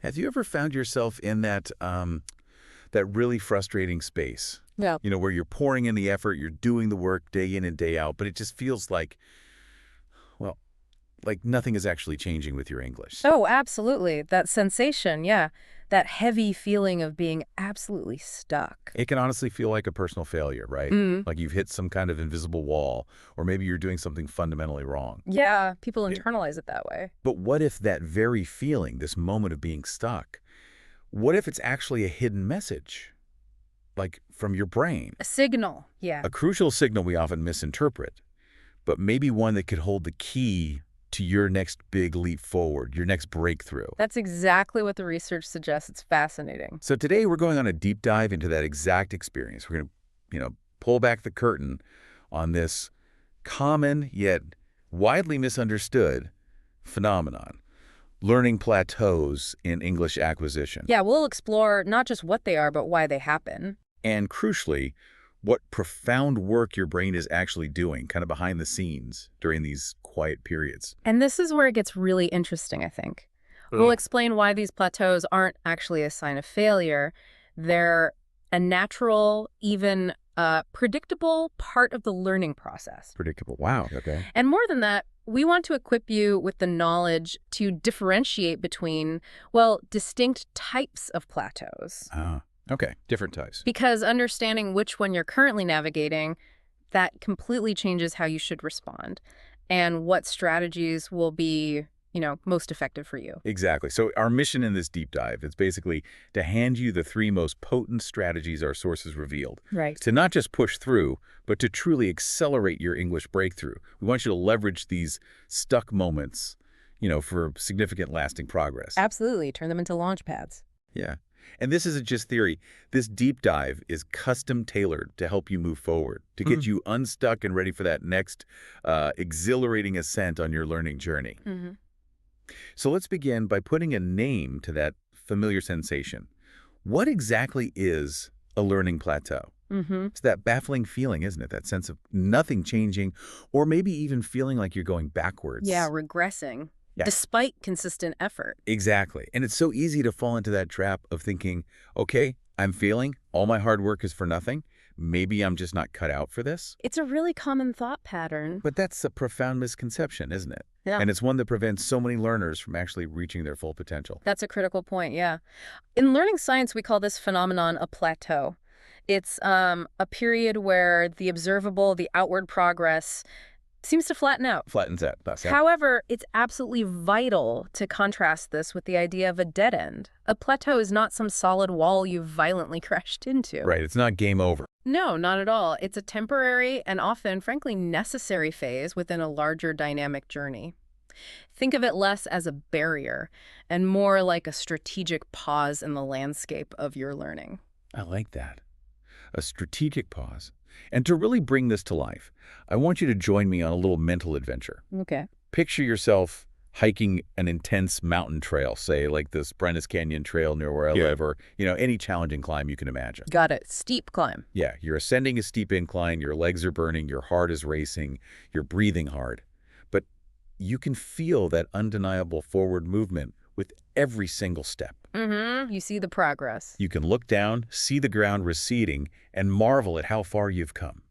Have you ever found yourself in that really frustrating space? Yeah. You know, where you're pouring in the effort, you're doing the work day in and day out, but it just feels like, well, like nothing is actually changing with your English. Oh, absolutely. That sensation, yeah. That heavy feeling of being absolutely stuck. It can honestly feel like a personal failure, right? Like you've hit some kind of invisible wall, or maybe you're doing something fundamentally wrong. Yeah, people Yeah. internalize it that way. But what if that very feeling, this moment of being stuck, what if it's actually a hidden message? Like from your brain? A signal, yeah. A crucial signal we often misinterpret, but maybe one that could hold the key to your next big leap forward, your next breakthrough. That's exactly what the research suggests. It's fascinating. So today we're going on a deep dive into that exact experience. We're going to, pull back the curtain on this common yet widely misunderstood phenomenon, learning plateaus in English acquisition. Yeah, we'll explore not just what they are, but why they happen. And crucially, what profound work your brain is actually doing, kind of behind the scenes during these quiet periods. And this is where it gets really interesting, I think. We'll explain why these plateaus aren't actually a sign of failure. They're a natural, even predictable part of the learning process. Predictable. Wow. Okay. And more than that, we want to equip you with the knowledge to differentiate between, well, distinct types of plateaus. Okay. Different types. Because understanding which one you're currently navigating, that completely changes how you should respond and what strategies will be, most effective for you. Exactly. So our mission in this deep dive is basically to hand you the 3 most potent strategies our sources revealed. Right. To not just push through, but to truly accelerate your English breakthrough. We want you to leverage these stuck moments, for significant lasting progress. Absolutely. Turn them into launch pads. Yeah. And this isn't just theory. This deep dive is custom tailored to help you move forward, to get you unstuck and ready for that next exhilarating ascent on your learning journey. So let's begin by putting a name to that familiar sensation. What exactly is a learning plateau? It's that baffling feeling, isn't it? That sense of nothing changing, or maybe even feeling like you're going backwards. Yeah, regressing. Yeah. Despite consistent effort. Exactly. And it's so easy to fall into that trap of thinking, okay, I'm failing, all my hard work is for nothing. Maybe I'm just not cut out for this. It's a really common thought pattern. But that's a profound misconception, isn't it? Yeah. And it's one that prevents so many learners from actually reaching their full potential. That's a critical point, yeah. In learning science, we call this phenomenon a plateau. It's a period where the observable, the outward progress seems to flatten out. Flattens out. Thus, yeah. However, it's absolutely vital to contrast this with the idea of a dead end. A plateau is not some solid wall you've violently crashed into. Right. It's not game over. No, not at all. It's a temporary and often, frankly, necessary phase within a larger dynamic journey. Think of it less as a barrier and more like a strategic pause in the landscape of your learning. I like that. A strategic pause. And to really bring this to life, I want you to join me on a little mental adventure. Okay. Picture yourself hiking an intense mountain trail, say like this Brennis Canyon Trail near where I live, or, any challenging climb you can imagine. Got it. Steep climb. Yeah, you're ascending a steep incline, your legs are burning, your heart is racing, you're breathing hard. But you can feel that undeniable forward movement with every single step. You see the progress. You can look down, see the ground receding, and marvel at how far you've come.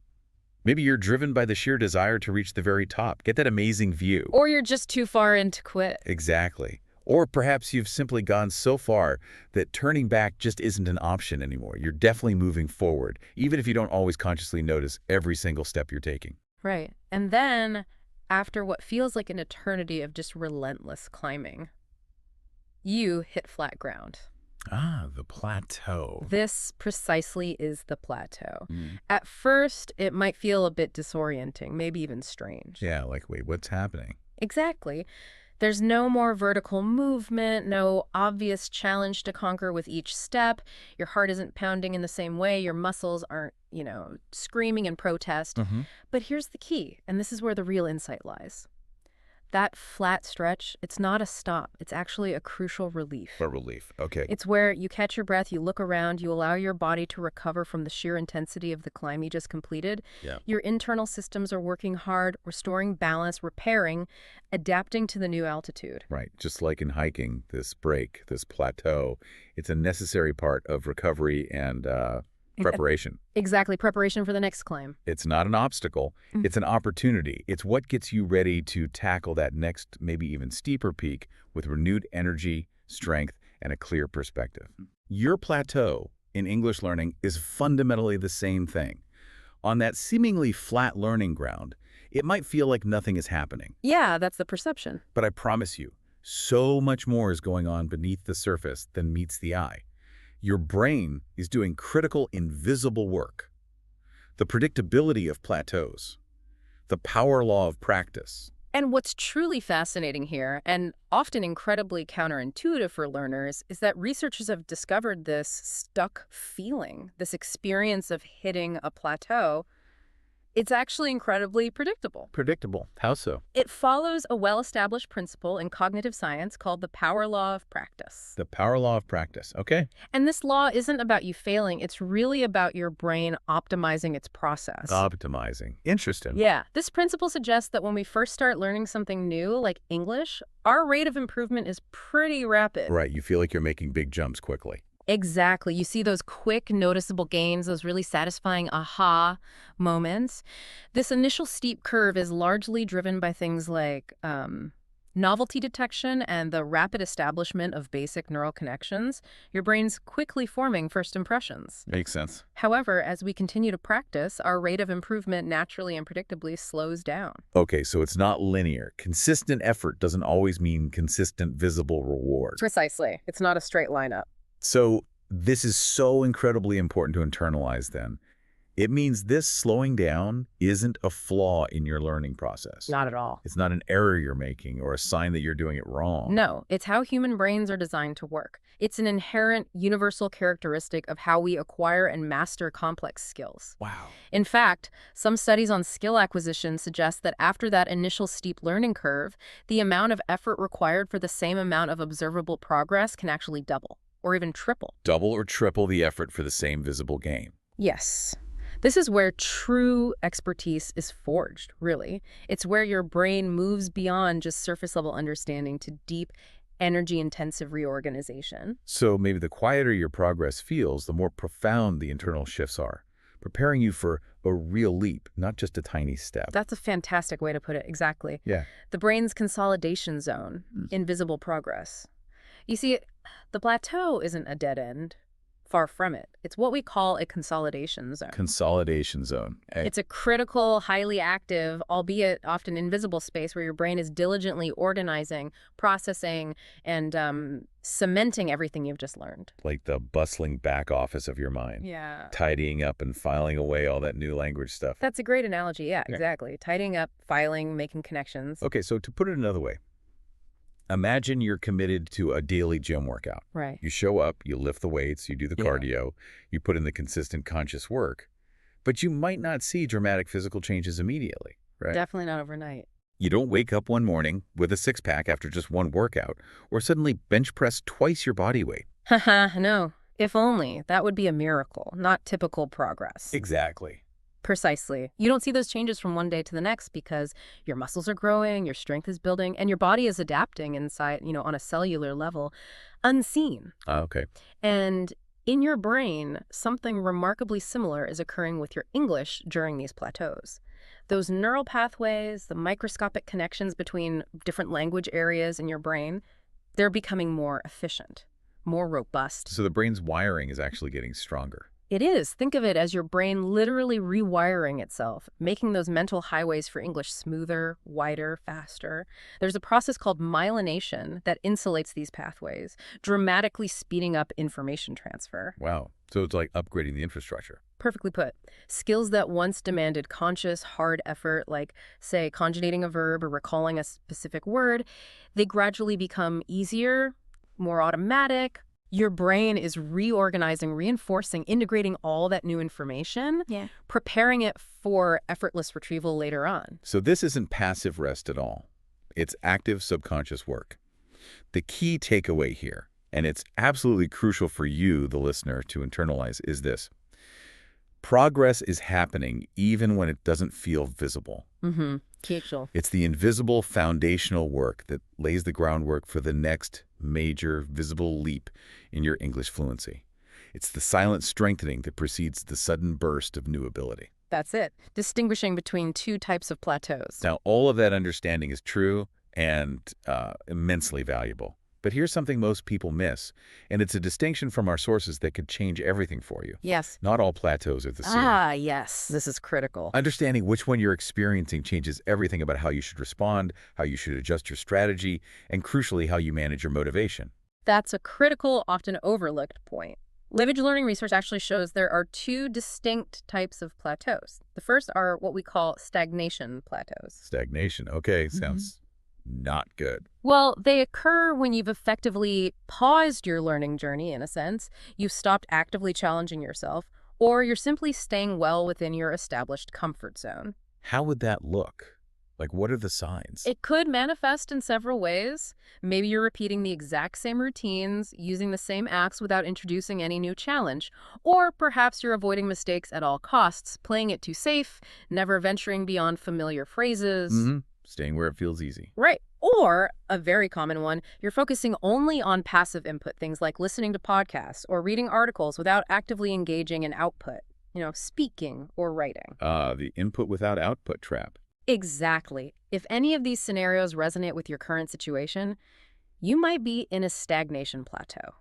Maybe you're driven by the sheer desire to reach the very top, get that amazing view. Or you're just too far in to quit. Exactly. Or perhaps you've simply gone so far that turning back just isn't an option anymore. You're definitely moving forward, even if you don't always consciously notice every single step you're taking. Right. And then, after what feels like an eternity of just relentless climbing, you hit flat ground. Ah, the plateau. This precisely is the plateau. At first, it might feel a bit disorienting, maybe even strange. Yeah, like, wait, what's happening? Exactly. There's no more vertical movement, no obvious challenge to conquer with each step. Your heart isn't pounding in the same way. Your muscles aren't, screaming in protest. But here's the key, and this is where the real insight lies. That flat stretch, it's not a stop. It's actually a crucial relief. A relief. Okay. It's where you catch your breath, you look around, you allow your body to recover from the sheer intensity of the climb you just completed. Yeah. Your internal systems are working hard, restoring balance, repairing, adapting to the new altitude. Right. Just like in hiking, this break, this plateau, it's a necessary part of recovery and preparation. Exactly. Preparation for the next climb. It's not an obstacle. It's an opportunity. It's what gets you ready to tackle that next, maybe even steeper peak with renewed energy, strength, and a clear perspective. Your plateau in English learning is fundamentally the same thing. On that seemingly flat learning ground, it might feel like nothing is happening. Yeah, that's the perception. But I promise you, so much more is going on beneath the surface than meets the eye. Your brain is doing critical, invisible work. The predictability of plateaus, the power law of practice. And what's truly fascinating here, and often incredibly counterintuitive for learners, is that researchers have discovered this stuck feeling, this experience of hitting a plateau. It's actually incredibly predictable. Predictable. How so? It follows a well-established principle in cognitive science called the power law of practice. The power law of practice. Okay. And this law isn't about you failing. It's really about your brain optimizing its process. Optimizing. Interesting. Yeah. This principle suggests that when we first start learning something new, like English, our rate of improvement is pretty rapid. Right. You feel like you're making big jumps quickly. Exactly. You see those quick, noticeable gains, those really satisfying aha moments. This initial steep curve is largely driven by things like novelty detection and the rapid establishment of basic neural connections. Your brain's quickly forming first impressions. Makes sense. However, as we continue to practice, our rate of improvement naturally and predictably slows down. Okay, so it's not linear. Consistent effort doesn't always mean consistent visible reward. Precisely. It's not a straight line up. So this is so incredibly important to internalize then. It means this slowing down isn't a flaw in your learning process. Not at all. It's not an error you're making or a sign that you're doing it wrong. No, it's how human brains are designed to work. It's an inherent, universal characteristic of how we acquire and master complex skills. Wow. In fact, some studies on skill acquisition suggest that after that initial steep learning curve, the amount of effort required for the same amount of observable progress can actually double, or even triple. Double or triple the effort for the same visible gain. Yes. This is where true expertise is forged, really. It's where your brain moves beyond just surface-level understanding to deep, energy-intensive reorganization. So maybe the quieter your progress feels, the more profound the internal shifts are, preparing you for a real leap, not just a tiny step. That's a fantastic way to put it, exactly. Yeah. The brain's consolidation zone, invisible progress. You see, the plateau isn't a dead end. Far from it. It's what we call a consolidation zone. Consolidation zone. It's a critical, highly active, albeit often invisible space where your brain is diligently organizing, processing, and cementing everything you've just learned. Like the bustling back office of your mind. Yeah. Tidying up and filing away all that new language stuff. That's a great analogy. Yeah, exactly. Tidying up, filing, making connections. Okay, so to put it another way, imagine you're committed to a daily gym workout. Right. You show up, you lift the weights, you do the cardio, you put in the consistent conscious work, but you might not see dramatic physical changes immediately, right? Definitely not overnight. You don't wake up one morning with a six-pack after just one workout, or suddenly bench press twice your body weight. Haha, no. If only. That would be a miracle, not typical progress. Exactly. Precisely. You don't see those changes from one day to the next because your muscles are growing, your strength is building, and your body is adapting inside, on a cellular level, unseen. Okay. And in your brain, something remarkably similar is occurring with your English during these plateaus. Those neural pathways, the microscopic connections between different language areas in your brain, they're becoming more efficient, more robust. So the brain's wiring is actually getting stronger. It is. Think of it as your brain literally rewiring itself, making those mental highways for English smoother, wider, faster. There's a process called myelination that insulates these pathways, dramatically speeding up information transfer. Wow. So it's like upgrading the infrastructure. Perfectly put. Skills that once demanded conscious, hard effort, like, say, conjugating a verb or recalling a specific word, they gradually become easier, more automatic. Your brain is reorganizing, reinforcing, integrating all that new information, preparing it for effortless retrieval later on. So this isn't passive rest at all. It's active subconscious work. The key takeaway here, and it's absolutely crucial for you, the listener, to internalize, is this. Progress is happening even when it doesn't feel visible. Mm-hmm. Crucial. It's the invisible foundational work that lays the groundwork for the next major visible leap in your English fluency. It's the silent strengthening that precedes the sudden burst of new ability. That's it. Distinguishing between two types of plateaus. Now, all of that understanding is true and immensely valuable. But here's something most people miss, and it's a distinction from our sources that could change everything for you. Yes. Not all plateaus are the same. Ah, yes. This is critical. Understanding which one you're experiencing changes everything about how you should respond, how you should adjust your strategy, and crucially, how you manage your motivation. That's a critical, often overlooked point. Language learning research actually shows there are two distinct types of plateaus. The first are what we call stagnation plateaus. Stagnation. Okay, sounds not good. Well, they occur when you've effectively paused your learning journey, in a sense. You've stopped actively challenging yourself, or you're simply staying well within your established comfort zone. How would that look? Like, what are the signs? It could manifest in several ways. Maybe you're repeating the exact same routines, using the same acts without introducing any new challenge. Or perhaps you're avoiding mistakes at all costs, playing it too safe, never venturing beyond familiar phrases. Staying where it feels easy. Right. Or, a very common one, you're focusing only on passive input, things like listening to podcasts or reading articles without actively engaging in output, speaking or writing. The input without output trap. Exactly. If any of these scenarios resonate with your current situation, you might be in a stagnation plateau.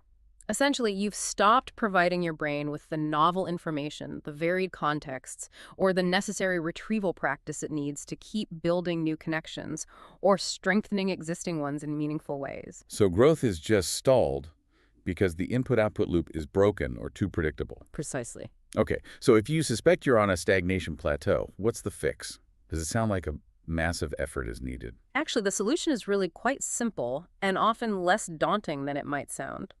Essentially, you've stopped providing your brain with the novel information, the varied contexts, or the necessary retrieval practice it needs to keep building new connections or strengthening existing ones in meaningful ways. So growth is just stalled because the input-output loop is broken or too predictable. Precisely. Okay, so if you suspect you're on a stagnation plateau, what's the fix? Does it sound like a massive effort is needed? Actually, the solution is really quite simple and often less daunting than it might sound.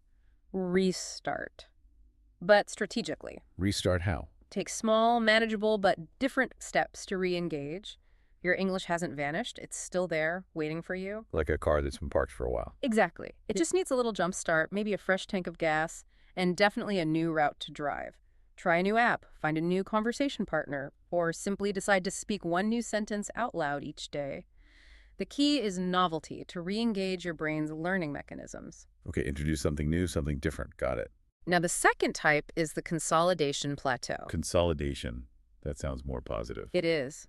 Restart. But strategically. Restart how? Take small, manageable, but different steps to re-engage. Your English hasn't vanished. It's still there, waiting for you. Like a car that's been parked for a while. Exactly. It just needs a little jump start, maybe a fresh tank of gas, and definitely a new route to drive. Try a new app, find a new conversation partner, or simply decide to speak one new sentence out loud each day. The key is novelty to re-engage your brain's learning mechanisms. Okay, introduce something new, something different. Got it. Now, the second type is the consolidation plateau. Consolidation. That sounds more positive. It is.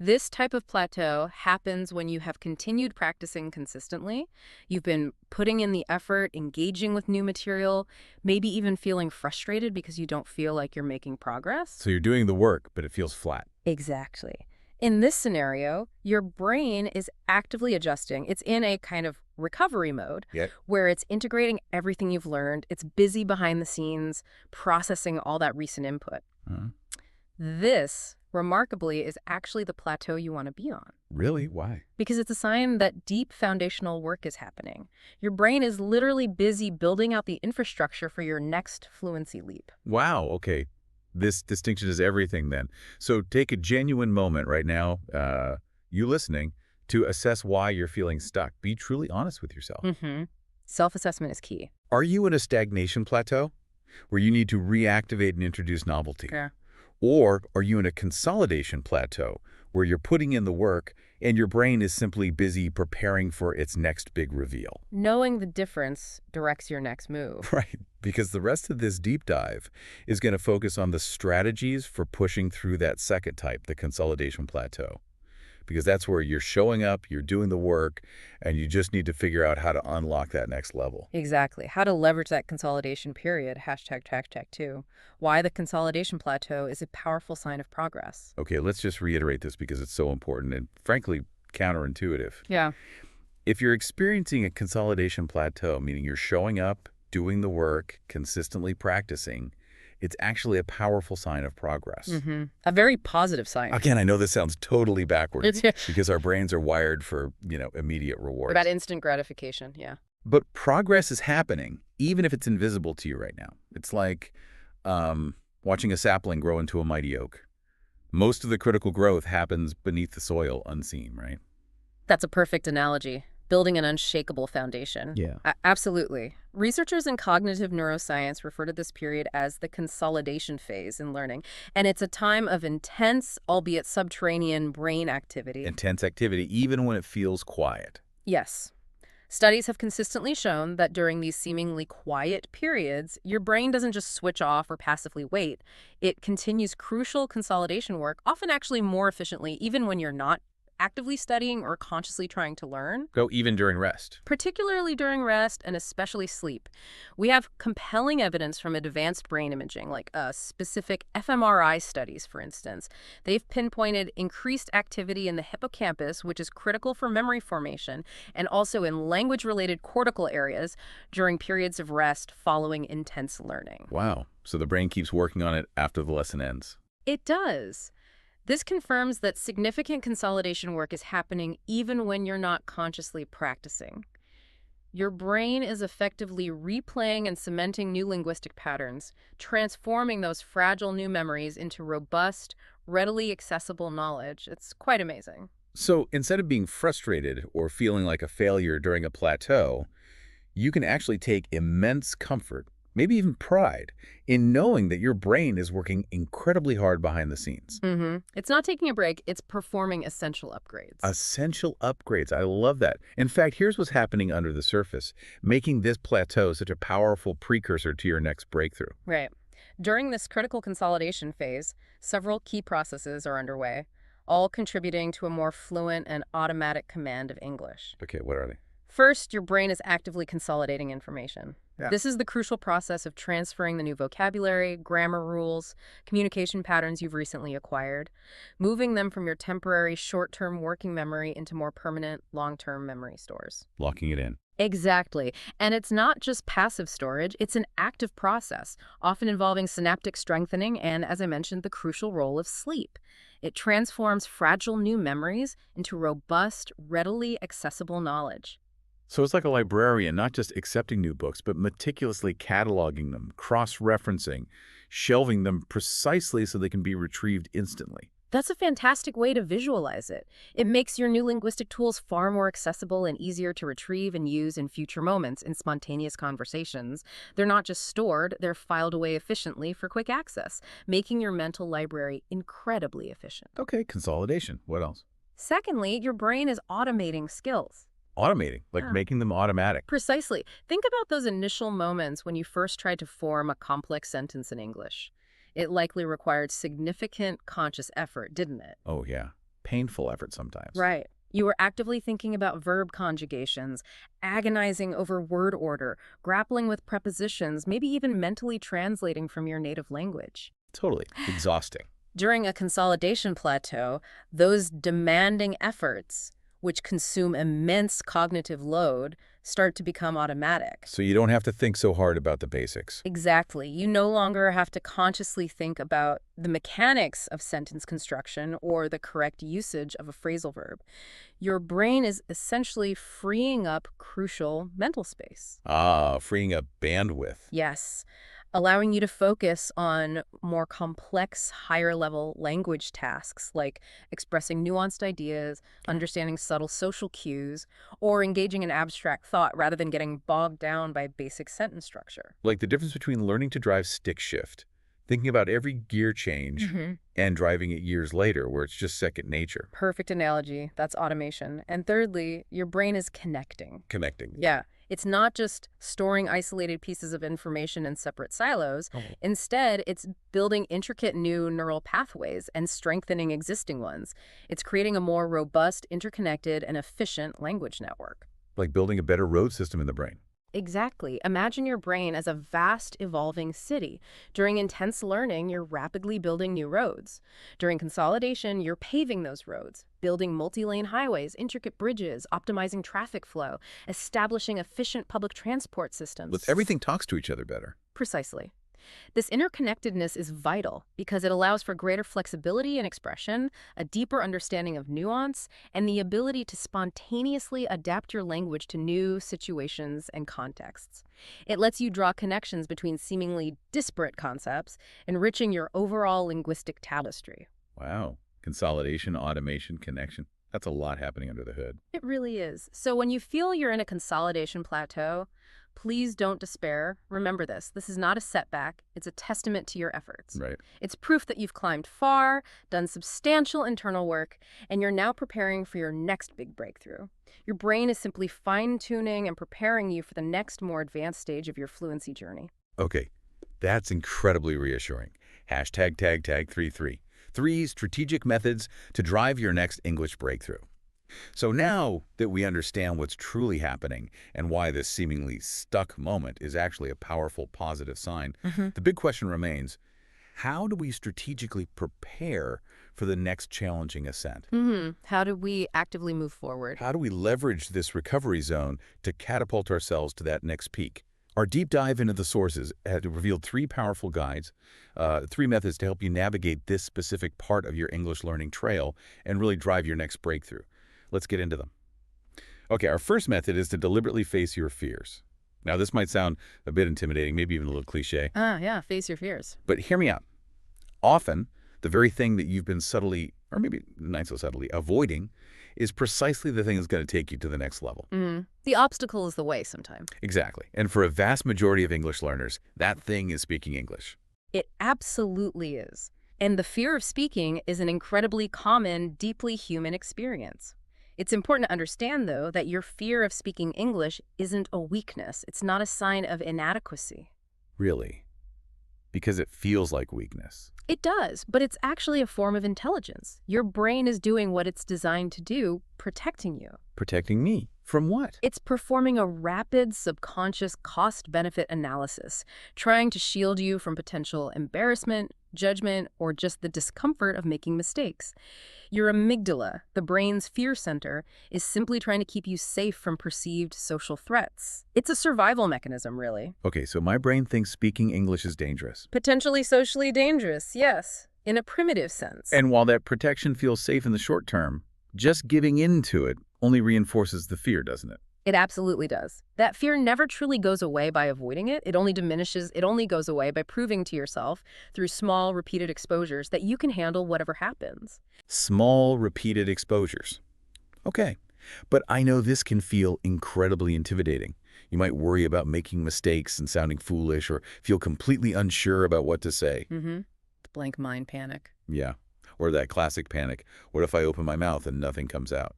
This type of plateau happens when you have continued practicing consistently. You've been putting in the effort, engaging with new material, maybe even feeling frustrated because you don't feel like you're making progress. So you're doing the work, but it feels flat. Exactly. In this scenario, your brain is actively adjusting. It's in a kind of recovery mode where it's integrating everything you've learned. It's busy behind the scenes, processing all that recent input. This, remarkably, is actually the plateau you want to be on. Really? Why? Because it's a sign that deep foundational work is happening. Your brain is literally busy building out the infrastructure for your next fluency leap. Wow, okay. This distinction is everything then. So take a genuine moment right now, you listening, to assess why you're feeling stuck. Be truly honest with yourself. Self-assessment is key. Are you in a stagnation plateau where you need to reactivate and introduce novelty? Yeah. Or are you in a consolidation plateau where you're putting in the work and your brain is simply busy preparing for its next big reveal? Knowing the difference directs your next move. Right, because the rest of this deep dive is going to focus on the strategies for pushing through that second type, the consolidation plateau. Because that's where you're showing up, you're doing the work, and you just need to figure out how to unlock that next level. Exactly. How to leverage that consolidation period, #2. Why the consolidation plateau is a powerful sign of progress. Okay, let's just reiterate this because it's so important and, frankly, counterintuitive. Yeah. If you're experiencing a consolidation plateau, meaning you're showing up, doing the work, consistently practicing, it's actually a powerful sign of progress. A very positive sign. Again, I know this sounds totally backwards It's because our brains are wired for, immediate rewards. about instant gratification, yeah. But progress is happening, even if it's invisible to you right now. It's like watching a sapling grow into a mighty oak. Most of the critical growth happens beneath the soil, unseen, right? That's a perfect analogy. Building an unshakable foundation. Yeah. Absolutely. Researchers in cognitive neuroscience refer to this period as the consolidation phase in learning, and it's a time of intense, albeit subterranean, brain activity. Intense activity, even when it feels quiet. Yes. Studies have consistently shown that during these seemingly quiet periods, your brain doesn't just switch off or passively wait. It continues crucial consolidation work, often actually more efficiently, even when you're not actively studying or consciously trying to learn. Go even during rest. Particularly during rest and especially sleep. We have compelling evidence from advanced brain imaging, like specific fMRI studies, for instance. They've pinpointed increased activity in the hippocampus, which is critical for memory formation, and also in language-related cortical areas during periods of rest following intense learning. Wow. So the brain keeps working on it after the lesson ends. It does. This confirms that significant consolidation work is happening even when you're not consciously practicing. Your brain is effectively replaying and cementing new linguistic patterns, transforming those fragile new memories into robust, readily accessible knowledge. It's quite amazing. So instead of being frustrated or feeling like a failure during a plateau, you can actually take immense comfort, maybe even pride, in knowing that your brain is working incredibly hard behind the scenes. It's not taking a break, it's performing essential upgrades. Essential upgrades. I love that. In fact, here's what's happening under the surface, making this plateau such a powerful precursor to your next breakthrough. Right. During this critical consolidation phase, several key processes are underway, all contributing to a more fluent and automatic command of English. Okay, what are they? First, your brain is actively consolidating information. Yeah. This is the crucial process of transferring the new vocabulary, grammar rules, communication patterns you've recently acquired, moving them from your temporary short-term working memory into more permanent long-term memory stores. Locking it in. Exactly. And it's not just passive storage, it's an active process, often involving synaptic strengthening and, as I mentioned, the crucial role of sleep. It transforms fragile new memories into robust, readily accessible knowledge. So it's like a librarian, not just accepting new books, but meticulously cataloging them, cross-referencing, shelving them precisely so they can be retrieved instantly. That's a fantastic way to visualize it. It makes your new linguistic tools far more accessible and easier to retrieve and use in future moments in spontaneous conversations. They're not just stored, they're filed away efficiently for quick access, making your mental library incredibly efficient. Okay, consolidation. What else? Secondly, your brain is automating skills. Automating, like making them automatic. Precisely. Think about those initial moments when you first tried to form a complex sentence in English. It likely required significant conscious effort, didn't it? Oh, yeah. Painful effort sometimes. Right. You were actively thinking about verb conjugations, agonizing over word order, grappling with prepositions, maybe even mentally translating from your native language. Totally. Exhausting. During a consolidation plateau, those demanding efforts, which consume immense cognitive load, start to become automatic. So you don't have to think so hard about the basics. Exactly. You no longer have to consciously think about the mechanics of sentence construction or the correct usage of a phrasal verb. Your brain is essentially freeing up crucial mental space. Freeing up bandwidth. Yes. Allowing you to focus on more complex, higher-level language tasks like expressing nuanced ideas, understanding subtle social cues, or engaging in abstract thought rather than getting bogged down by basic sentence structure. Like the difference between learning to drive stick shift, thinking about every gear change, and driving it years later where it's just second nature. Perfect analogy. That's automation. And thirdly, your brain is connecting. Connecting. Yeah. It's not just storing isolated pieces of information in separate silos. Instead, it's building intricate new neural pathways and strengthening existing ones. It's creating a more robust, interconnected, and efficient language network. Like building a better road system in the brain. Exactly. Imagine your brain as a vast, evolving city. During intense learning, you're rapidly building new roads. During consolidation, you're paving those roads, building multi-lane highways, intricate bridges, optimizing traffic flow, establishing efficient public transport systems. Everything talks to each other better. Precisely. This interconnectedness is vital because it allows for greater flexibility in expression, a deeper understanding of nuance, and the ability to spontaneously adapt your language to new situations and contexts. It lets you draw connections between seemingly disparate concepts, enriching your overall linguistic tapestry. Wow. Consolidation, automation, connection. That's a lot happening under the hood. It really is. So when you feel you're in a consolidation plateau, please don't despair. Remember this. This is not a setback. It's a testament to your efforts. Right. It's proof that you've climbed far, done substantial internal work, and you're now preparing for your next big breakthrough. Your brain is simply fine-tuning and preparing you for the next more advanced stage of your fluency journey. Okay, that's incredibly reassuring. Hashtag tag tag 33. 3 strategic methods to drive your next English breakthrough. So now that we understand what's truly happening and why this seemingly stuck moment is actually a powerful positive sign, the big question remains, how do we strategically prepare for the next challenging ascent? How do we actively move forward? How do we leverage this recovery zone to catapult ourselves to that next peak? Our deep dive into the sources had revealed 3 powerful guides, 3 methods to help you navigate this specific part of your English learning trail and really drive your next breakthrough. Let's get into them. Okay, our first method is to deliberately face your fears. Now, this might sound a bit intimidating, maybe even a little cliche. Yeah, face your fears. But hear me out. Often, the very thing that you've been subtly, or maybe not so subtly, avoiding is precisely the thing that's going to take you to the next level. The obstacle is the way sometimes. Exactly. And for a vast majority of English learners, that thing is speaking English. It absolutely is. And the fear of speaking is an incredibly common, deeply human experience. It's important to understand, though, that your fear of speaking English isn't a weakness. It's not a sign of inadequacy. Really? Because it feels like weakness. It does, but it's actually a form of intelligence. Your brain is doing what it's designed to do, protecting you. Protecting me? From what? It's performing a rapid subconscious cost-benefit analysis, trying to shield you from potential embarrassment, judgment, or just the discomfort of making mistakes. Your amygdala, the brain's fear center, is simply trying to keep you safe from perceived social threats. It's a survival mechanism, really. Okay, so my brain thinks speaking English is dangerous. Potentially socially dangerous, yes, in a primitive sense. And while that protection feels safe in the short term, just giving in to it only reinforces the fear, doesn't it? It absolutely does. That fear never truly goes away by avoiding it. It only diminishes, it only goes away by proving to yourself through small, repeated exposures that you can handle whatever happens. Small, repeated exposures. Okay, but I know this can feel incredibly intimidating. You might worry about making mistakes and sounding foolish or feel completely unsure about what to say. The blank mind panic. Yeah, or that classic panic. What if I open my mouth and nothing comes out?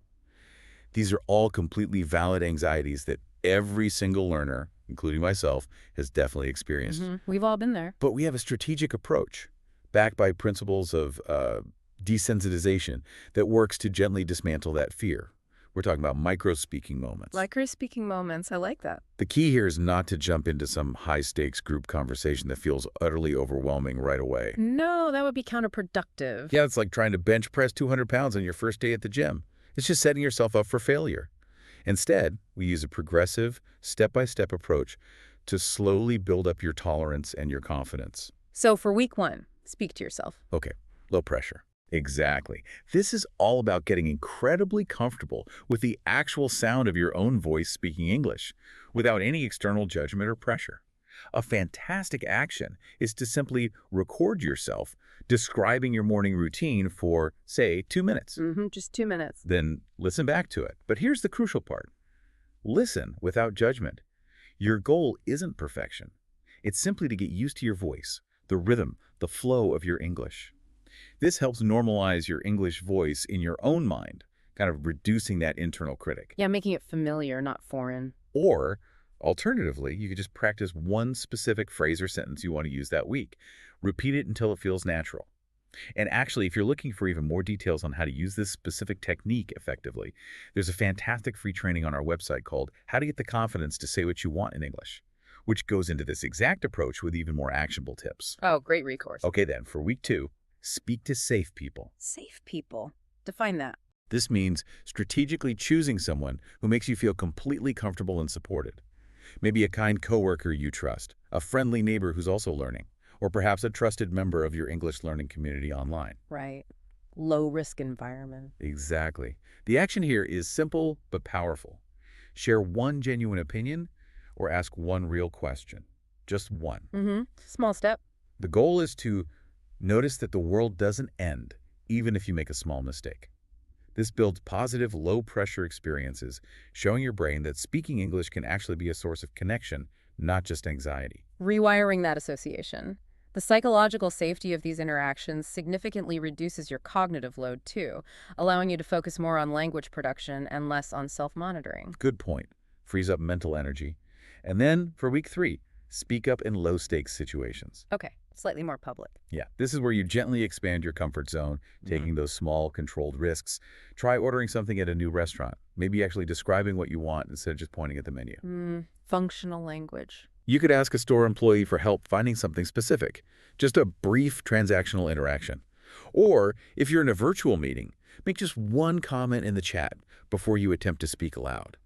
These are all completely valid anxieties that every single learner, including myself, has definitely experienced. We've all been there. But we have a strategic approach, backed by principles of desensitization, that works to gently dismantle that fear. We're talking about micro-speaking moments. Micro-speaking moments, I like that. The key here is not to jump into some high-stakes group conversation that feels utterly overwhelming right away. No, that would be counterproductive. Yeah, it's like trying to bench press 200 pounds on your first day at the gym. It's just setting yourself up for failure. Instead, we use a progressive, step-by-step approach to slowly build up your tolerance and your confidence. So for week 1, speak to yourself. Okay, low pressure. Exactly. This is all about getting incredibly comfortable with the actual sound of your own voice speaking English, without any external judgment or pressure. A fantastic action is to simply record yourself describing your morning routine for, say, 2 minutes. Just 2 minutes. Then listen back to it. But here's the crucial part. Listen without judgment. Your goal isn't perfection. It's simply to get used to your voice, the rhythm, the flow of your English. This helps normalize your English voice in your own mind, kind of reducing that internal critic. Yeah, making it familiar, not foreign. Or, alternatively, you could just practice one specific phrase or sentence you want to use that week. Repeat it until it feels natural. And actually, if you're looking for even more details on how to use this specific technique effectively, there's a fantastic free training on our website called How to Get the Confidence to Say What You Want in English, which goes into this exact approach with even more actionable tips. Oh, great recourse. Okay then, for week 2, speak to safe people. Safe people. Define that. This means strategically choosing someone who makes you feel completely comfortable and supported. Maybe a kind coworker you trust, a friendly neighbor who's also learning, or perhaps a trusted member of your English learning community online. Right. Low-risk environment. Exactly. The action here is simple but powerful. Share one genuine opinion or ask one real question. Just one. Small step. The goal is to notice that the world doesn't end, even if you make a small mistake. This builds positive, low-pressure experiences, showing your brain that speaking English can actually be a source of connection, not just anxiety. Rewiring that association. The psychological safety of these interactions significantly reduces your cognitive load, too, allowing you to focus more on language production and less on self-monitoring. Good point. Frees up mental energy. And then, for week 3, speak up in low-stakes situations. Okay, slightly more public. Yeah, this is where you gently expand your comfort zone, taking those small, controlled risks. Try ordering something at a new restaurant, maybe actually describing what you want instead of just pointing at the menu. Functional language. You could ask a store employee for help finding something specific, just a brief transactional interaction. Or, if you're in a virtual meeting, make just one comment in the chat before you attempt to speak aloud.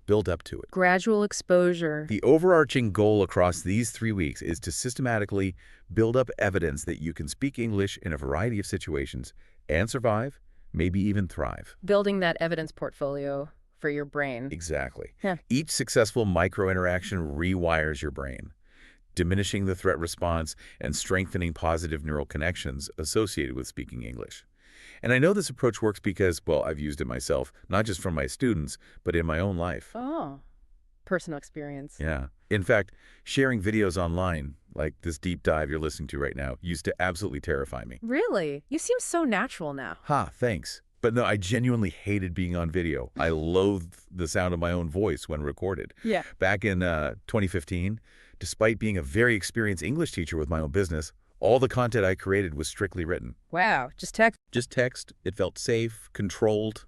Build up to it. Gradual exposure. The overarching goal across these 3 weeks is to systematically build up evidence that you can speak English in a variety of situations and survive, maybe even thrive. Building that evidence portfolio for your brain. Exactly. Yeah. Each successful micro-interaction rewires your brain, diminishing the threat response and strengthening positive neural connections associated with speaking English. And I know this approach works because, well, I've used it myself, not just from my students, but in my own life. Oh, personal experience. Yeah. In fact, sharing videos online, like this deep dive you're listening to right now, used to absolutely terrify me. Really? You seem so natural now. Ha, thanks. But no, I genuinely hated being on video. I loathed the sound of my own voice when recorded. Yeah. Back in 2015, despite being a very experienced English teacher with my own business, all the content I created was strictly written. Wow, just text. Just text. It felt safe, controlled,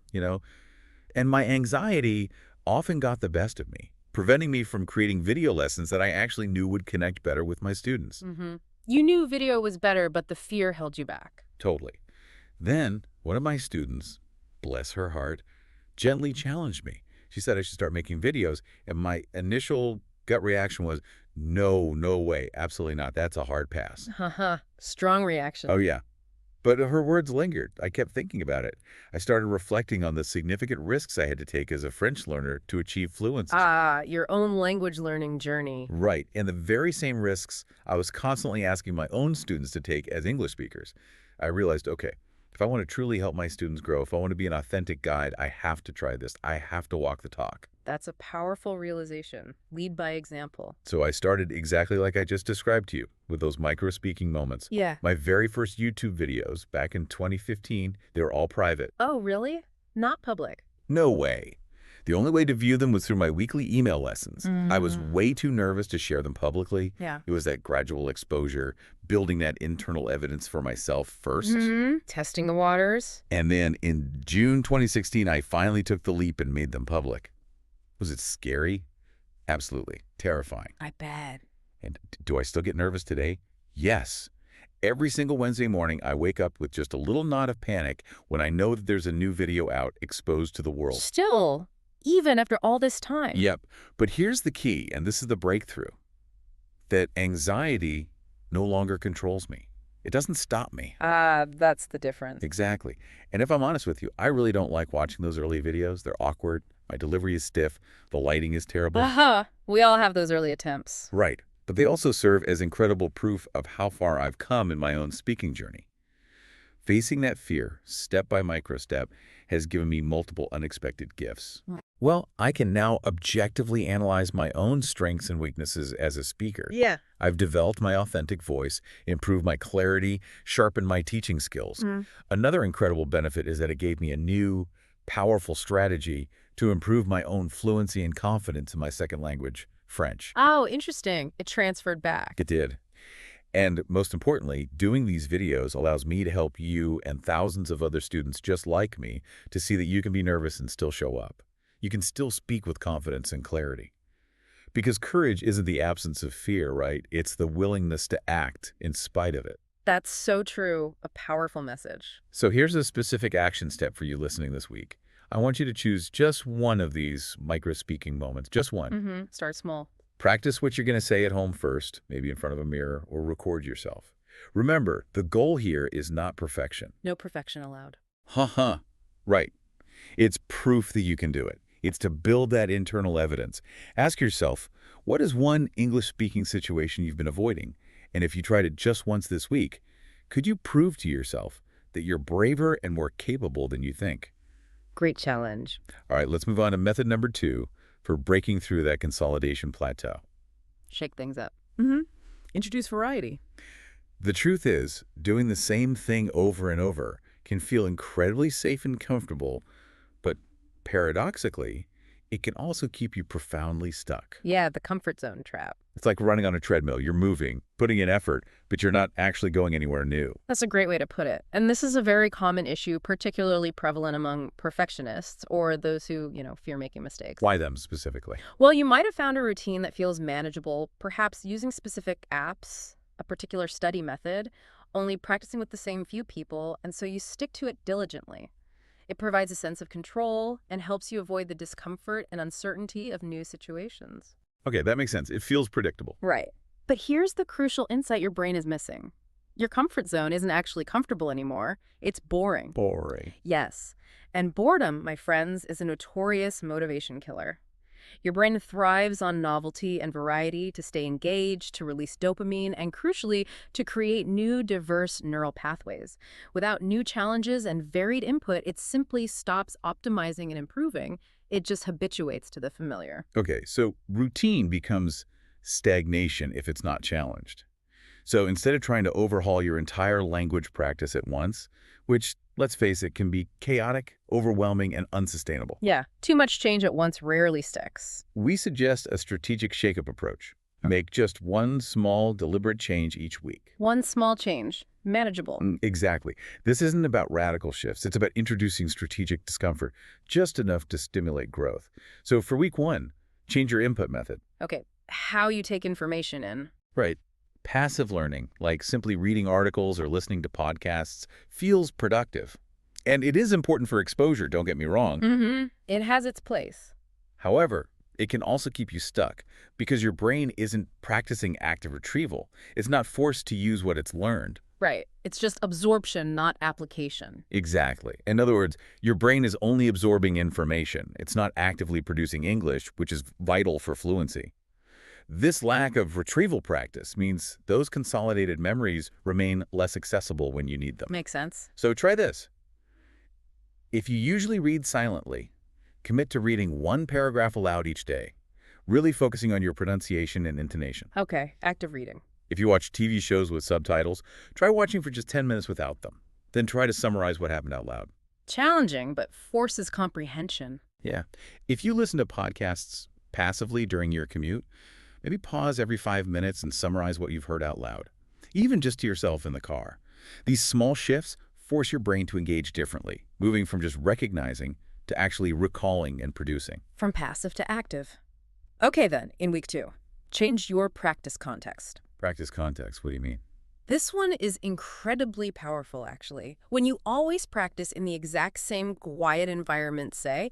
And my anxiety often got the best of me, preventing me from creating video lessons that I actually knew would connect better with my students. You knew video was better, but the fear held you back. Totally. Then, one of my students, bless her heart, gently challenged me. She said I should start making videos, and my initial gut reaction was, no way, absolutely not. That's a hard pass. Strong reaction. Oh, yeah. But her words lingered. I kept thinking about it. I started reflecting on the significant risks I had to take as a French learner to achieve fluency. Your own language learning journey. Right, and the very same risks I was constantly asking my own students to take as English speakers. I realized, okay, if I want to truly help my students grow, if I want to be an authentic guide, I have to try this. I have to walk the talk. That's a powerful realization. Lead by example. So I started exactly like I just described to you, with those micro-speaking moments. Yeah. My very first YouTube videos, back in 2015, they were all private. Oh, really? Not public? No way. The only way to view them was through my weekly email lessons. I was way too nervous to share them publicly. Yeah. It was that gradual exposure, building that internal evidence for myself first. Testing the waters. And then in June 2016, I finally took the leap and made them public. Was it scary? Absolutely. Terrifying. I bet. And do I still get nervous today? Yes. Every single Wednesday morning, I wake up with just a little knot of panic when I know that there's a new video out exposed to the world. Still, even after all this time. Yep. But here's the key, and this is the breakthrough, that anxiety no longer controls me. It doesn't stop me. That's the difference. Exactly. And if I'm honest with you, I really don't like watching those early videos. They're awkward. My delivery is stiff. The lighting is terrible. We all have those early attempts. Right. But they also serve as incredible proof of how far I've come in my own speaking journey. Facing that fear, step by micro step, has given me multiple unexpected gifts. Well, I can now objectively analyze my own strengths and weaknesses as a speaker. Yeah. I've developed my authentic voice, improved my clarity, sharpened my teaching skills. Another incredible benefit is that it gave me a new, powerful strategy to improve my own fluency and confidence in my second language, French. Oh, interesting. It transferred back. It did. And most importantly, doing these videos allows me to help you and thousands of other students just like me to see that you can be nervous and still show up. You can still speak with confidence and clarity. Because courage isn't the absence of fear, right? It's the willingness to act in spite of it. That's so true. A powerful message. So here's a specific action step for you listening this week. I want you to choose just one of these micro-speaking moments, just one. Start small. Practice what you're going to say at home first, maybe in front of a mirror, or record yourself. Remember, the goal here is not perfection. No perfection allowed. Right. It's proof that you can do it. It's to build that internal evidence. Ask yourself, what is one English-speaking situation you've been avoiding? And if you tried it just once this week, could you prove to yourself that you're braver and more capable than you think? Great challenge. All right, let's move on to method number 2 for breaking through that consolidation plateau. Shake things up. Introduce variety. The truth is, doing the same thing over and over can feel incredibly safe and comfortable, but paradoxically, it can also keep you profoundly stuck. Yeah, the comfort zone trap. It's like running on a treadmill. You're moving, putting in effort, but you're not actually going anywhere new. That's a great way to put it. And this is a very common issue, particularly prevalent among perfectionists or those who, fear making mistakes. Why them specifically? Well, you might have found a routine that feels manageable, perhaps using specific apps, a particular study method, only practicing with the same few people, and so you stick to it diligently. It provides a sense of control and helps you avoid the discomfort and uncertainty of new situations. Okay, that makes sense. It feels predictable. Right. But here's the crucial insight your brain is missing. Your comfort zone isn't actually comfortable anymore. It's boring. Boring. Yes. And boredom, my friends, is a notorious motivation killer. Your brain thrives on novelty and variety to stay engaged, to release dopamine, and crucially, to create new, diverse neural pathways. Without new challenges and varied input, it simply stops optimizing and improving. It just habituates to the familiar. Okay, so routine becomes stagnation if it's not challenged. So instead of trying to overhaul your entire language practice at once, which, let's face it, can be chaotic, overwhelming, and unsustainable. Yeah, too much change at once rarely sticks. We suggest a strategic shake-up approach. Make just one small, deliberate change each week. One small change, manageable. Exactly. This isn't about radical shifts. It's about introducing strategic discomfort, just enough to stimulate growth. So for week 1, change your input method. Okay, how you take information in. Right. Passive learning, like simply reading articles or listening to podcasts, feels productive. And it is important for exposure, don't get me wrong. It has its place. However, it can also keep you stuck because your brain isn't practicing active retrieval. It's not forced to use what it's learned. Right. It's just absorption, not application. Exactly. In other words, your brain is only absorbing information. It's not actively producing English, which is vital for fluency. This lack of retrieval practice means those consolidated memories remain less accessible when you need them. Makes sense. So try this. If you usually read silently, commit to reading one paragraph aloud each day, really focusing on your pronunciation and intonation. Okay, active reading. If you watch TV shows with subtitles, try watching for just 10 minutes without them. Then try to summarize what happened out loud. Challenging, but forces comprehension. Yeah. If you listen to podcasts passively during your commute, maybe pause every 5 minutes and summarize what you've heard out loud, even just to yourself in the car. These small shifts force your brain to engage differently, moving from just recognizing to actually recalling and producing. From passive to active. Okay then, in week 2, change your practice context. Practice context, what do you mean? This one is incredibly powerful, actually. When you always practice in the exact same quiet environment, say,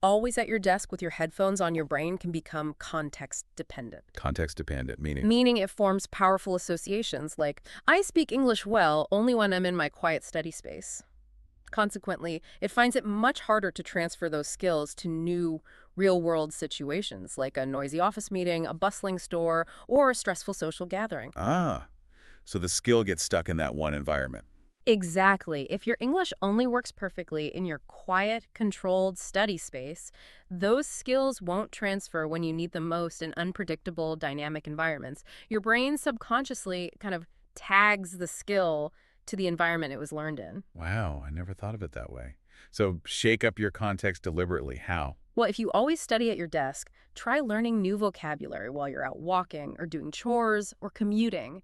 always at your desk with your headphones on, your brain can become context-dependent. Context-dependent, meaning? Meaning it forms powerful associations like, I speak English well only when I'm in my quiet study space. Consequently, it finds it much harder to transfer those skills to new real-world situations, like a noisy office meeting, a bustling store, or a stressful social gathering. Ah, so the skill gets stuck in that one environment. Exactly. If your English only works perfectly in your quiet, controlled study space, those skills won't transfer when you need them most in unpredictable, dynamic environments. Your brain subconsciously kind of tags the skill to the environment it was learned in. Wow, I never thought of it that way. So shake up your context deliberately. How? Well, if you always study at your desk, try learning new vocabulary while you're out walking or doing chores or commuting.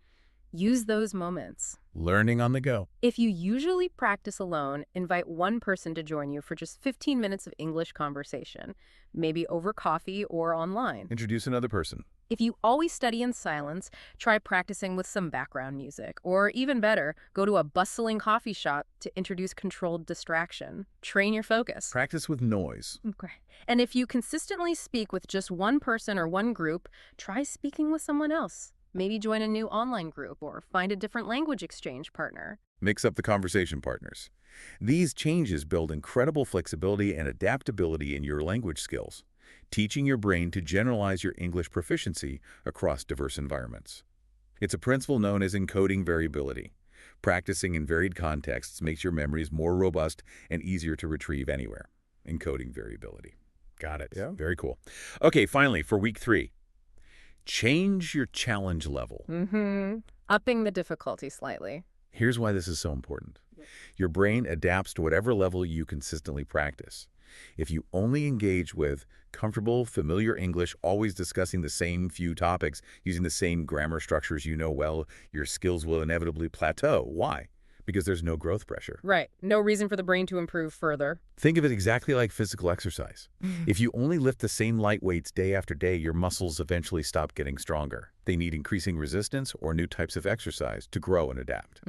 Use those moments. Learning on the go. If you usually practice alone, invite one person to join you for just 15 minutes of English conversation, maybe over coffee or online. Introduce another person. If you always study in silence, try practicing with some background music. Or even better, go to a bustling coffee shop to introduce controlled distraction. Train your focus. Practice with noise. Okay. And if you consistently speak with just one person or one group, try speaking with someone else. Maybe join a new online group or find a different language exchange partner. Mix up the conversation partners. These changes build incredible flexibility and adaptability in your language skills, teaching your brain to generalize your English proficiency across diverse environments. It's a principle known as encoding variability. Practicing in varied contexts makes your memories more robust and easier to retrieve anywhere. encoding variability. Got it. Yeah. Very cool. Okay, finally, for week 3, change your challenge level. Upping the difficulty slightly. Here's why this is so important. Your brain adapts to whatever level you consistently practice. If you only engage with comfortable, familiar English, always discussing the same few topics, using the same grammar structures you know well, your skills will inevitably plateau. Why? Because there's no growth pressure. Right. No reason for the brain to improve further. Think of it exactly like physical exercise. If you only lift the same light weights day after day, your muscles eventually stop getting stronger. They need increasing resistance or new types of exercise to grow and adapt.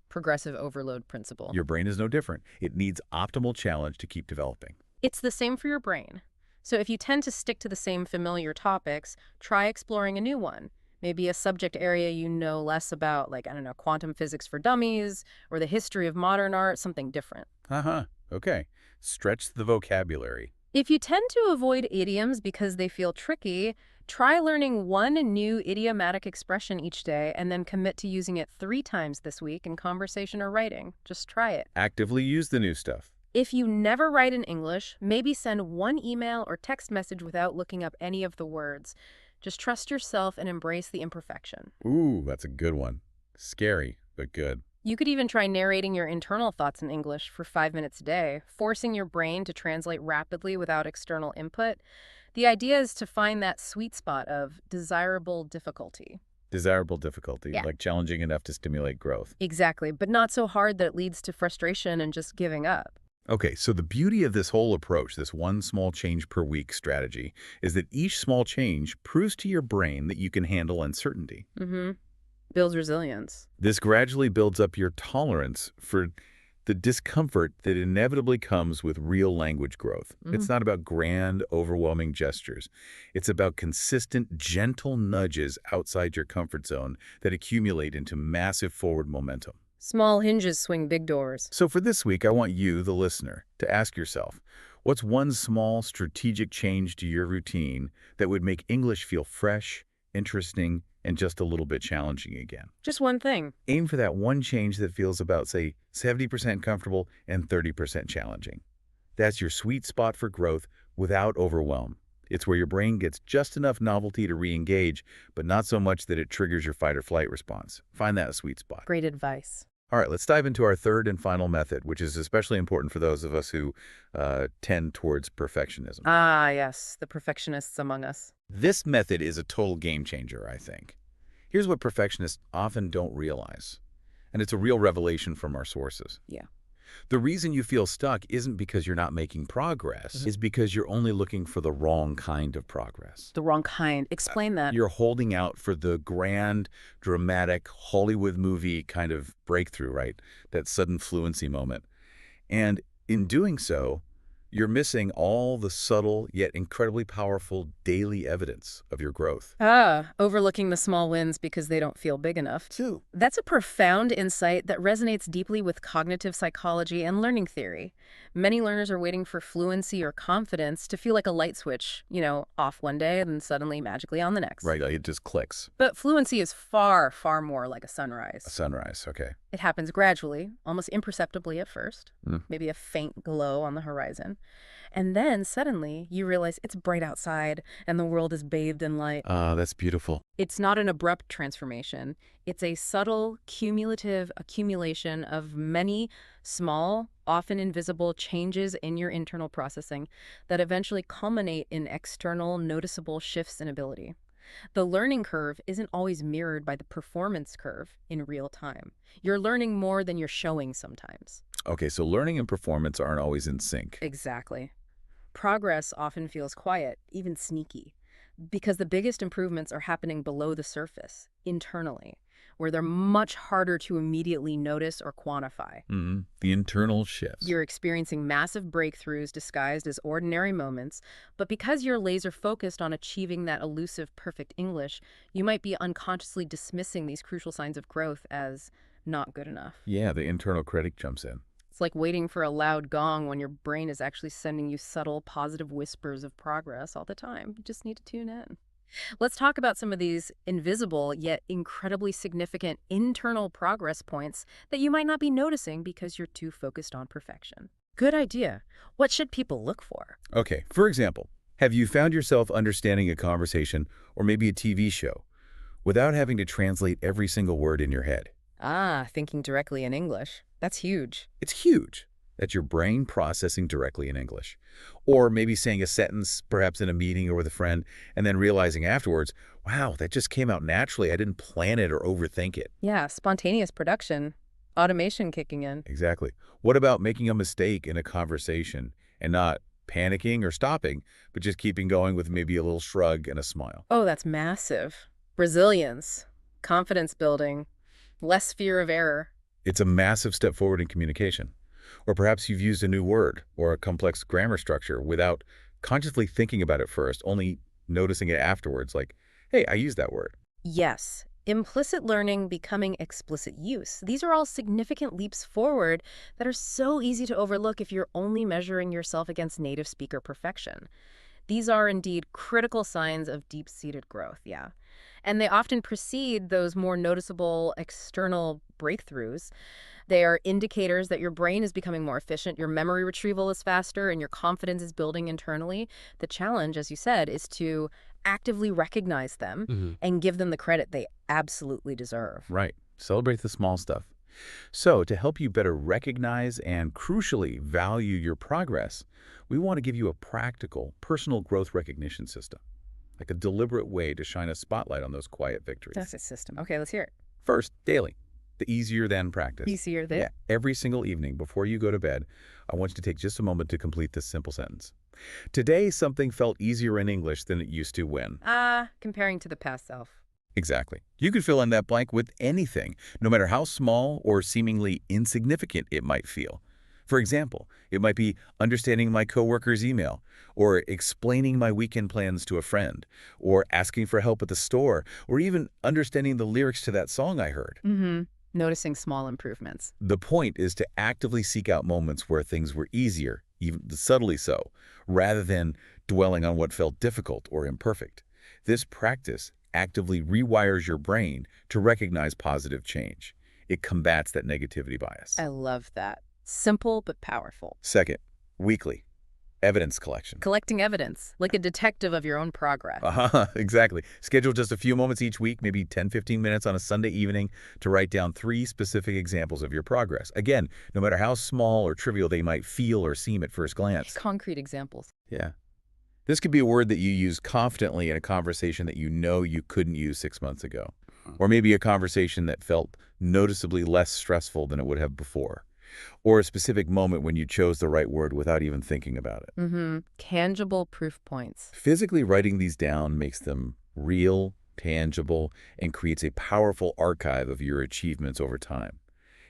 Progressive overload principle. Your brain is no different. It needs optimal challenge to keep developing. It's the same for your brain. So if you tend to stick to the same familiar topics, try exploring a new one. Maybe a subject area you know less about, like, I don't know, quantum physics for dummies, or the history of modern art, something different. Okay. Stretch the vocabulary. If you tend to avoid idioms because they feel tricky, try learning one new idiomatic expression each day and then commit to using it 3 times this week in conversation or writing. Just try it. Actively use the new stuff. If you never write in English, maybe send one email or text message without looking up any of the words. Just trust yourself and embrace the imperfection. Ooh, that's a good one. Scary, but good. You could even try narrating your internal thoughts in English for 5 minutes a day, forcing your brain to translate rapidly without external input. The idea is to find that sweet spot of desirable difficulty. Desirable difficulty, Yeah. like challenging enough to stimulate growth. Exactly, but not so hard that it leads to frustration and just giving up. Okay, so the beauty of this whole approach, this one small change per week strategy, is that each small change proves to your brain that you can handle uncertainty. Builds resilience. This gradually builds up your tolerance for the discomfort that inevitably comes with real language growth. It's not about grand, overwhelming gestures. It's about consistent, gentle nudges outside your comfort zone that accumulate into massive forward momentum. Small hinges swing big doors. So for this week, I want you, the listener, to ask yourself, what's one small strategic change to your routine that would make English feel fresh, interesting, and just a little bit challenging again? Just one thing. Aim for that one change that feels about, say, 70% comfortable and 30% challenging. That's your sweet spot for growth without overwhelm. It's where your brain gets just enough novelty to re-engage, but not so much that it triggers your fight or flight response. Find that sweet spot. Great advice. All right, let's dive into our third and final method, which is especially important for those of us who tend towards perfectionism. Ah, yes, the perfectionists among us. This method is a total game changer, I think. Here's what perfectionists often don't realize, and it's a real revelation from our sources. Yeah. The reason you feel stuck isn't because you're not making progress, it's because you're only looking for the wrong kind of progress. The wrong kind. Explain that. You're holding out for the grand, dramatic, Hollywood movie kind of breakthrough, right? That sudden fluency moment. And in doing so, you're missing all the subtle yet incredibly powerful daily evidence of your growth. Overlooking the small wins because they don't feel big enough. Too. That's a profound insight that resonates deeply with cognitive psychology and learning theory. Many learners are waiting for fluency or confidence to feel like a light switch, off one day and suddenly magically on the next. Right, like it just clicks. But fluency is far, far more like a sunrise. A sunrise, okay. It happens gradually, almost imperceptibly at first, maybe a faint glow on the horizon. And then suddenly you realize it's bright outside and the world is bathed in light. That's beautiful. It's not an abrupt transformation. It's a subtle, cumulative accumulation of many small, often invisible changes in your internal processing that eventually culminate in external, noticeable shifts in ability. The learning curve isn't always mirrored by the performance curve in real time. You're learning more than you're showing sometimes. Okay, so learning and performance aren't always in sync. Exactly. Progress often feels quiet, even sneaky, because the biggest improvements are happening below the surface, internally, where they're much harder to immediately notice or quantify. The internal shifts. You're experiencing massive breakthroughs disguised as ordinary moments, but because you're laser focused on achieving that elusive perfect English, you might be unconsciously dismissing these crucial signs of growth as not good enough. Yeah, the internal critic jumps in. It's like waiting for a loud gong when your brain is actually sending you subtle, positive whispers of progress all the time. You just need to tune in. Let's talk about some of these invisible yet incredibly significant internal progress points that you might not be noticing because you're too focused on perfection. Good idea. What should people look for? Okay, for example, have you found yourself understanding a conversation or maybe a TV show without having to translate every single word in your head? Ah, thinking directly in English. That's huge. It's huge. That's your brain processing directly in English. Or maybe saying a sentence, perhaps in a meeting or with a friend, and then realizing afterwards, wow, that just came out naturally. I didn't plan it or overthink it. Yeah, spontaneous production. Automation kicking in. Exactly. What about making a mistake in a conversation and not panicking or stopping, but just keeping going with maybe a little shrug and a smile? Oh, that's massive. Resilience, confidence building, less fear of error. It's a massive step forward in communication. Or perhaps you've used a new word or a complex grammar structure without consciously thinking about it first, only noticing it afterwards, like, hey, I used that word. Yes, implicit learning becoming explicit use. These are all significant leaps forward that are so easy to overlook if you're only measuring yourself against native speaker perfection. These are indeed critical signs of deep-seated growth, yeah. And they often precede those more noticeable external breakthroughs. They are indicators that your brain is becoming more efficient, your memory retrieval is faster, and your confidence is building internally. The challenge, as you said, is to actively recognize them and give them the credit they absolutely deserve. Right. Celebrate the small stuff. So, to help you better recognize and, crucially, value your progress, we want to give you a practical, personal growth recognition system, like a deliberate way to shine a spotlight on those quiet victories. That's a system. Okay, let's hear it. First, daily. The easier than practice. Easier than? Yeah. Every single evening before you go to bed, I want you to take just a moment to complete this simple sentence. Today, something felt easier in English than it used to when. Comparing to the past self. Exactly. You could fill in that blank with anything, no matter how small or seemingly insignificant it might feel. For example, it might be understanding my coworker's email, or explaining my weekend plans to a friend, or asking for help at the store, or even understanding the lyrics to that song I heard. Noticing small improvements. The point is to actively seek out moments where things were easier, even subtly so, rather than dwelling on what felt difficult or imperfect. This practice actively rewires your brain to recognize positive change. It combats that negativity bias. I love that. Simple but powerful. Second, weekly. Evidence collection. Collecting evidence, like a detective of your own progress. Exactly. Schedule just a few moments each week, maybe 10-15 minutes on a Sunday evening, to write down 3 specific examples of your progress. Again, no matter how small or trivial they might feel or seem at first glance. Concrete examples. Yeah. This could be a word that you use confidently in a conversation that you know you couldn't use 6 months ago. Or maybe a conversation that felt noticeably less stressful than it would have before. Or a specific moment when you chose the right word without even thinking about it. Tangible proof points. Physically writing these down makes them real, tangible, and creates a powerful archive of your achievements over time.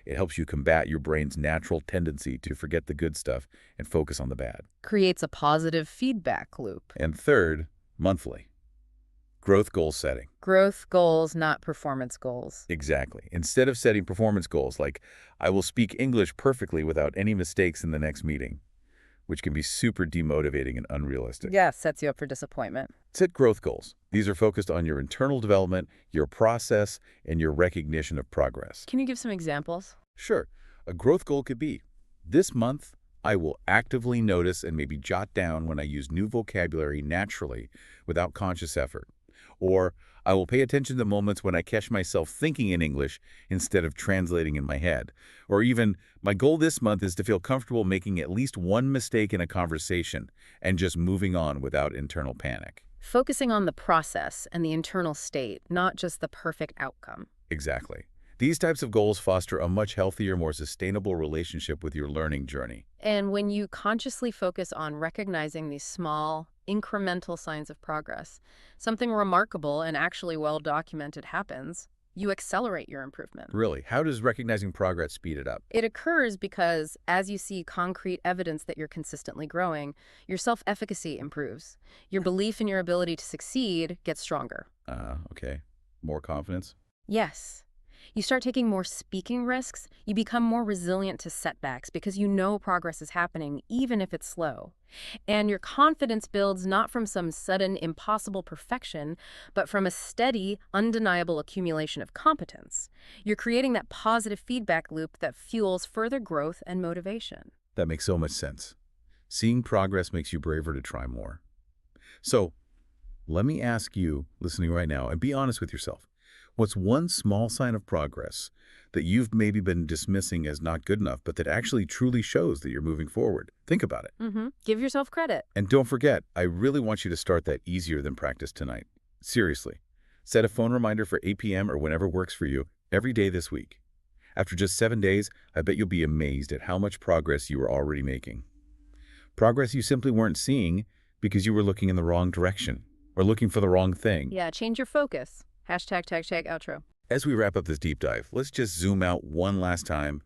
It helps you combat your brain's natural tendency to forget the good stuff and focus on the bad. Creates a positive feedback loop. And third, monthly. Growth goal setting. Growth goals, not performance goals. Exactly. Instead of setting performance goals like, I will speak English perfectly without any mistakes in the next meeting, which can be super demotivating and unrealistic. Yeah, sets you up for disappointment. Set growth goals. These are focused on your internal development, your process, and your recognition of progress. Can you give some examples? Sure. A growth goal could be, this month, I will actively notice and maybe jot down when I use new vocabulary naturally without conscious effort. Or, I will pay attention to moments when I catch myself thinking in English instead of translating in my head. Or even, my goal this month is to feel comfortable making at least one mistake in a conversation and just moving on without internal panic. Focusing on the process and the internal state, not just the perfect outcome. Exactly. These types of goals foster a much healthier, more sustainable relationship with your learning journey. And when you consciously focus on recognizing these small, incremental signs of progress, something remarkable and actually well-documented happens, you accelerate your improvement. Really, how does recognizing progress speed it up? It occurs because as you see concrete evidence that you're consistently growing, your self-efficacy improves. Your belief in your ability to succeed gets stronger. Okay. More confidence? Yes. You start taking more speaking risks, you become more resilient to setbacks because you know progress is happening even if it's slow. And your confidence builds not from some sudden impossible perfection, but from a steady, undeniable accumulation of competence. You're creating that positive feedback loop that fuels further growth and motivation. That makes so much sense. Seeing progress makes you braver to try more. So, let me ask you, listening right now, and be honest with yourself. What's one small sign of progress that you've maybe been dismissing as not good enough, but that actually truly shows that you're moving forward? Think about it. Give yourself credit. And don't forget, I really want you to start that easier than practice tonight. Seriously. Set a phone reminder for 8 p.m. or whenever works for you every day this week. After just 7 days, I bet you'll be amazed at how much progress you are already making. Progress you simply weren't seeing because you were looking in the wrong direction or looking for the wrong thing. Yeah, change your focus. Hashtag, outro. As we wrap up this deep dive, let's just zoom out one last time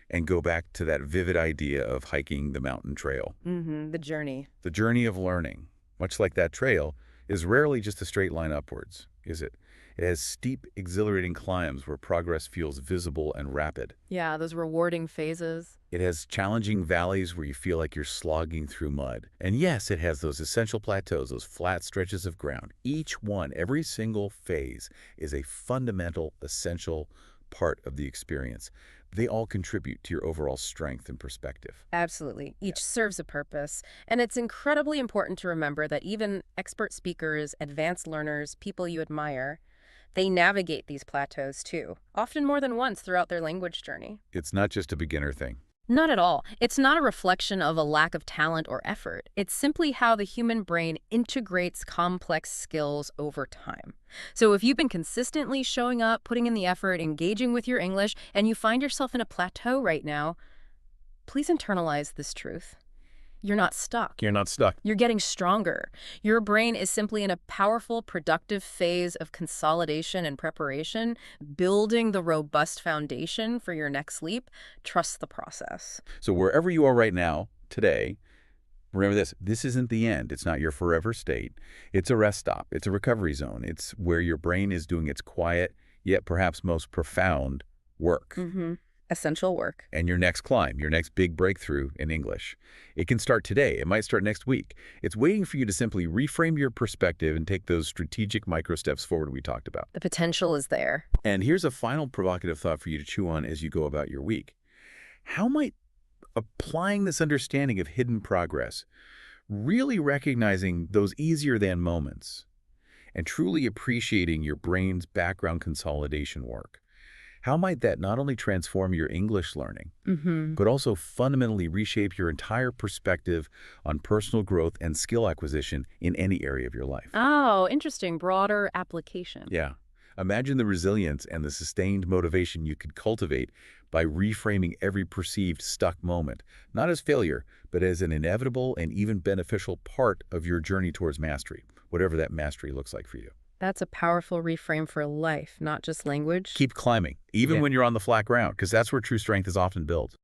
and go back to that vivid idea of hiking the mountain trail. The journey. The journey of learning, much like that trail, is rarely just a straight line upwards, is it? It has steep, exhilarating climbs where progress feels visible and rapid. Yeah, those rewarding phases. It has challenging valleys where you feel like you're slogging through mud. And yes, it has those essential plateaus, those flat stretches of ground. Each one, every single phase, is a fundamental, essential part of the experience. They all contribute to your overall strength and perspective. Absolutely. Each serves a purpose. And it's incredibly important to remember that even expert speakers, advanced learners, people you admire, they navigate these plateaus too, often more than once throughout their language journey. It's not just a beginner thing. Not at all. It's not a reflection of a lack of talent or effort. It's simply how the human brain integrates complex skills over time. So if you've been consistently showing up, putting in the effort, engaging with your English, and you find yourself in a plateau right now, please internalize this truth. You're not stuck. You're not stuck. You're getting stronger. Your brain is simply in a powerful, productive phase of consolidation and preparation, building the robust foundation for your next leap. Trust the process. So wherever you are right now, today, remember this. This isn't the end. It's not your forever state. It's a rest stop. It's a recovery zone. It's where your brain is doing its quiet, yet perhaps most profound work. Essential work. And your next climb, your next big breakthrough in English. It can start today. It might start next week. It's waiting for you to simply reframe your perspective and take those strategic micro steps forward we talked about. The potential is there. And here's a final provocative thought for you to chew on as you go about your week. How might applying this understanding of hidden progress, really recognizing those easier than moments, and truly appreciating your brain's background consolidation work, how might that not only transform your English learning, but also fundamentally reshape your entire perspective on personal growth and skill acquisition in any area of your life? Oh, interesting. Broader application. Yeah. Imagine the resilience and the sustained motivation you could cultivate by reframing every perceived stuck moment, not as failure, but as an inevitable and even beneficial part of your journey towards mastery, whatever that mastery looks like for you. That's a powerful reframe for life, not just language. Keep climbing, even when you're on the flat ground, because that's where true strength is often built.